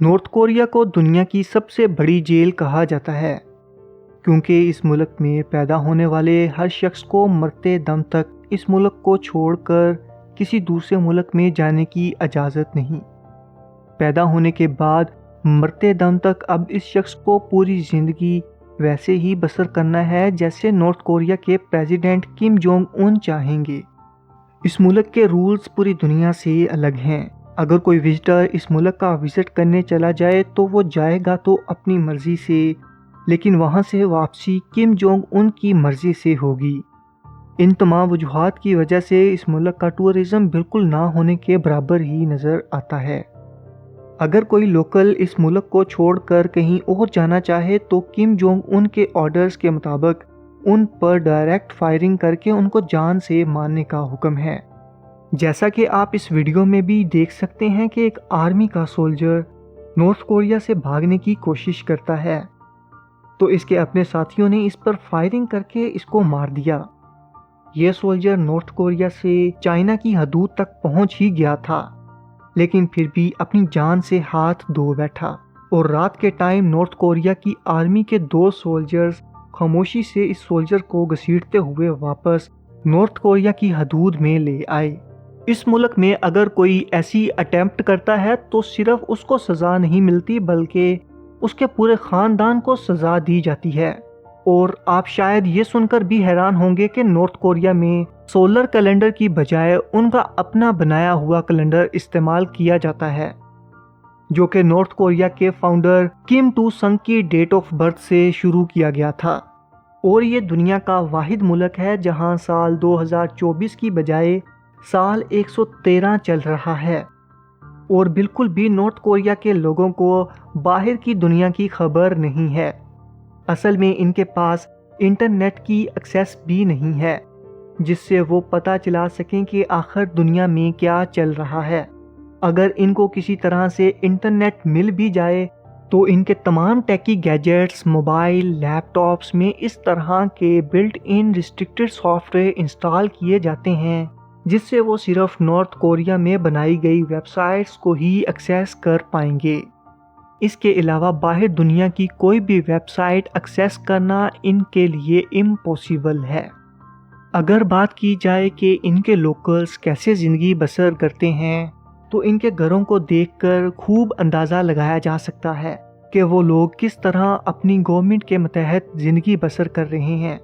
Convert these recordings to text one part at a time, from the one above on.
North Korea کو دنیا کی سب سے بڑی جیل کہا جاتا ہے کیونکہ اس ملک میں پیدا ہونے والے ہر شخص کو مرتے دم تک اس ملک کو چھوڑ کر کسی دوسرے ملک میں جانے کی اجازت نہیں۔ پیدا ہونے کے بعد مرتے دم تک اب اس شخص کو پوری زندگی ویسے ہی بسر کرنا ہے جیسے نارتھ کوریا کے پریزیڈنٹ کم جونگ ان چاہیں گے۔ اس ملک کے رولز پوری دنیا سے الگ ہیں۔ اگر کوئی وزٹر اس ملک کا وزٹ کرنے چلا جائے تو وہ جائے گا تو اپنی مرضی سے، لیکن وہاں سے واپسی کم جونگ ان کی مرضی سے ہوگی۔ ان تمام وجوہات کی وجہ سے اس ملک کا ٹورزم بالکل نہ ہونے کے برابر ہی نظر آتا ہے۔ اگر کوئی لوکل اس ملک کو چھوڑ کر کہیں اور جانا چاہے تو کم جونگ ان کے آرڈرز کے مطابق ان پر ڈائریکٹ فائرنگ کر کے ان کو جان سے مارنے کا حکم ہے۔ جیسا کہ آپ اس ویڈیو میں بھی دیکھ سکتے ہیں کہ ایک آرمی کا سولجر نارتھ کوریا سے بھاگنے کی کوشش کرتا ہے تو اس کے اپنے ساتھیوں نے اس پر فائرنگ کر کے اس کو مار دیا۔ یہ سولجر نارتھ کوریا سے چائنا کی حدود تک پہنچ ہی گیا تھا، لیکن پھر بھی اپنی جان سے ہاتھ دھو بیٹھا، اور رات کے ٹائم نارتھ کوریا کی آرمی کے 2 سولجرز خاموشی سے اس سولجر کو گھسیٹتے ہوئے واپس نارتھ کوریا کی حدود میں لے آئے۔ اس ملک میں اگر کوئی ایسی اٹیمپٹ کرتا ہے تو صرف اس کو سزا نہیں ملتی بلکہ اس کے پورے خاندان کو سزا دی جاتی ہے۔ اور آپ شاید یہ سن کر بھی حیران ہوں گے کہ نارتھ کوریا میں سولر کیلنڈر کی بجائے ان کا اپنا بنایا ہوا کیلنڈر استعمال کیا جاتا ہے، جو کہ نارتھ کوریا کے فاؤنڈر کم ٹو سنگ کی ڈیٹ آف برتھ سے شروع کیا گیا تھا۔ اور یہ دنیا کا واحد ملک ہے جہاں سال 2024 کی بجائے سال 113 چل رہا ہے، اور بالکل بھی نارتھ کوریا کے لوگوں کو باہر کی دنیا کی خبر نہیں ہے۔ اصل میں ان کے پاس انٹرنیٹ کی ایکسیس بھی نہیں ہے جس سے وہ پتہ چلا سکیں کہ آخر دنیا میں کیا چل رہا ہے۔ اگر ان کو کسی طرح سے انٹرنیٹ مل بھی جائے تو ان کے تمام ٹیکی گیجٹس، موبائل، لیپ ٹاپس میں اس طرح کے built in restricted soft where install کیے جاتے ہیں جس سے وہ صرف نارتھ کوریا میں بنائی گئی ویب سائٹس کو ہی ایکسیس کر پائیں گے۔ اس کے علاوہ باہر دنیا کی کوئی بھی ویب سائٹ ایکسیس کرنا ان کے لیے امپوسیبل ہے۔ اگر بات کی جائے کہ ان کے لوکلز کیسے زندگی بسر کرتے ہیں تو ان کے گھروں کو دیکھ کر خوب اندازہ لگایا جا سکتا ہے کہ وہ لوگ کس طرح اپنی گورنمنٹ کے متحد زندگی بسر کر رہے ہیں۔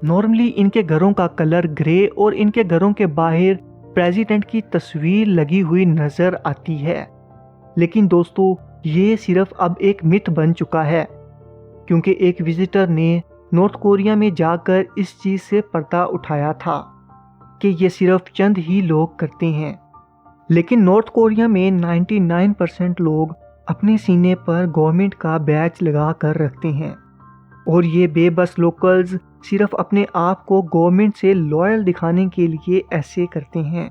نارملی ان کے گھروں کا کلر گرے اور ان کے گھروں کے باہر پریزیڈنٹ کی تصویر لگی ہوئی نظر آتی ہے، لیکن دوستو یہ صرف اب ایک متھ بن چکا ہے کیونکہ ایک وزٹر نے نارتھ کوریا میں جا کر اس چیز سے پردہ اٹھایا تھا کہ یہ صرف چند ہی لوگ کرتے ہیں، لیکن نارتھ کوریا میں 99% لوگ اپنے سینے پر گورنمنٹ کا بیج لگا کر رکھتے ہیں، اور یہ بے بس لوکلز صرف اپنے آپ کو گورنمنٹ سے لوئل دکھانے کے لیے ایسے کرتے ہیں۔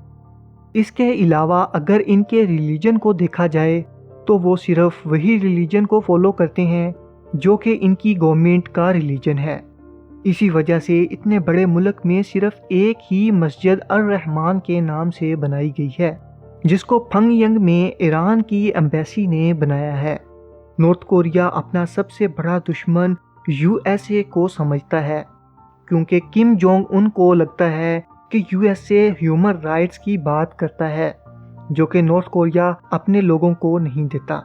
اس کے علاوہ اگر ان کے ریلیجن کو دیکھا جائے تو وہ صرف وہی ریلیجن کو فالو کرتے ہیں جو کہ ان کی گورنمنٹ کا ریلیجن ہے۔ اسی وجہ سے اتنے بڑے ملک میں صرف ایک ہی مسجد الرحمان کے نام سے بنائی گئی ہے جس کو پھنگ ینگ میں ایران کی ایمبیسی نے بنایا ہے۔ نارتھ کوریا اپنا سب سے بڑا دشمن USA کو سمجھتا ہے کیونکہ کم جونگ ان کو لگتا ہے کہ USA ہیومن رائٹس کی بات کرتا ہے جو کہ نارتھ کوریا اپنے لوگوں کو نہیں دیتا۔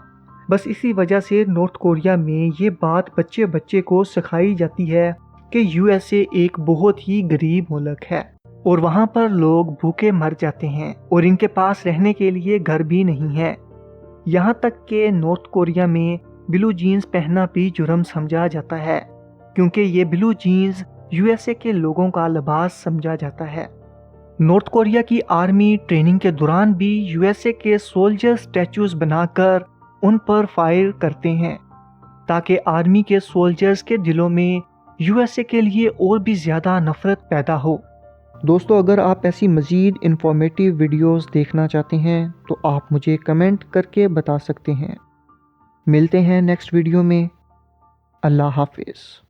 بس اسی وجہ سے نارتھ کوریا میں یہ بات بچے بچے کو سکھائی جاتی ہے کہ USA ایک بہت ہی غریب ملک ہے اور وہاں پر لوگ بھوکے مر جاتے ہیں اور ان کے پاس رہنے کے لیے گھر بھی نہیں ہے۔ یہاں تک کہ نارتھ کوریا میں بلو جینز پہننا بھی جرم سمجھا جاتا ہے کیونکہ یہ بلو جینز USA کے لوگوں کا لباس سمجھا جاتا ہے۔ نارتھ کوریا کی آرمی ٹریننگ کے دوران بھی USA کے سولجر سٹیچوز بنا کر ان پر فائر کرتے ہیں تاکہ آرمی کے سولجرز کے دلوں میں USA کے لیے اور بھی زیادہ نفرت پیدا ہو۔ دوستو اگر آپ ایسی مزید انفارمیٹیو ویڈیوز دیکھنا چاہتے ہیں تو آپ مجھے کمنٹ کر کے بتا سکتے ہیں۔ ملتے ہیں نیکسٹ ویڈیو میں۔ اللہ حافظ۔